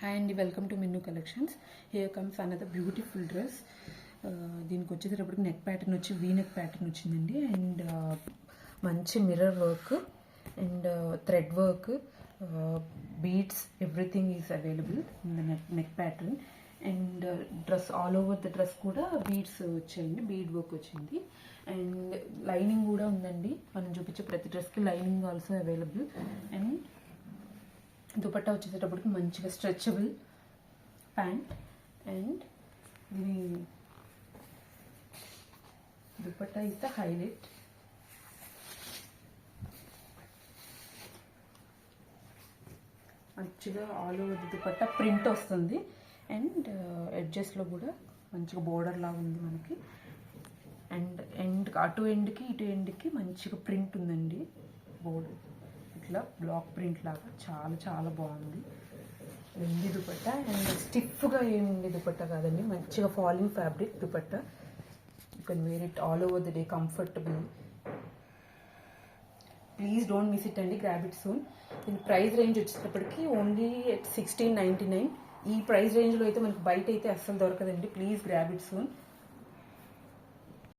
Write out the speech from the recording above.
Hi అండి, welcome to Minnu collections. Here comes another beautiful dress. దీనికి వచ్చేటప్పటికి నెక్ ప్యాటర్న్ వచ్చి వీ నెక్ ప్యాటర్న్ వచ్చిందండి. అండ్ మంచి mirror work and thread work, beads, everything is available in the neck pattern. And dress all over the dress కూడా beads వచ్చాయండి, bead work వచ్చింది. And lining కూడా ఉందండి, మనం చూపించే ప్రతి డ్రెస్కి lining also available. And dupatta వచ్చేటప్పటికి మంచిగా స్ట్రెచబుల్ ప్యాంట్. అండ్ ఇది దుపట్టా ఇస్ ద హైలైట్. మంచిగా ఆల్ ఓవర్ దుపట్టా ప్రింట్ వస్తుంది. అండ్ ఎడ్జెస్లో కూడా మంచిగా బోర్డర్ లాగా ఉంది మనకి. అండ్ అటు ఎండ్కి ఇటు ఎండ్కి మంచిగా ప్రింట్ ఉందండి, బోర్డర్ ఇట్లా బ్లాక్ ప్రింట్ లాగా చాలా చాలా బాగుంది. వెండి దుపట్టా. అండ్ స్టిఫ్గా ఏముంది దుపట్టా కాదండి, మంచిగా falling fabric dupatta. You can wear it all over the day, comfortable. Please don't miss it అండి, గ్రాబ్ ఇట్ సూన్. దీని ప్రైస్ రేంజ్ వచ్చేటప్పటికి ఓన్లీ 1699. ఈ ప్రైస్ రేంజ్లో అయితే మనకి బయట అయితే అస్సలు దొరకదండి. Please grab it soon.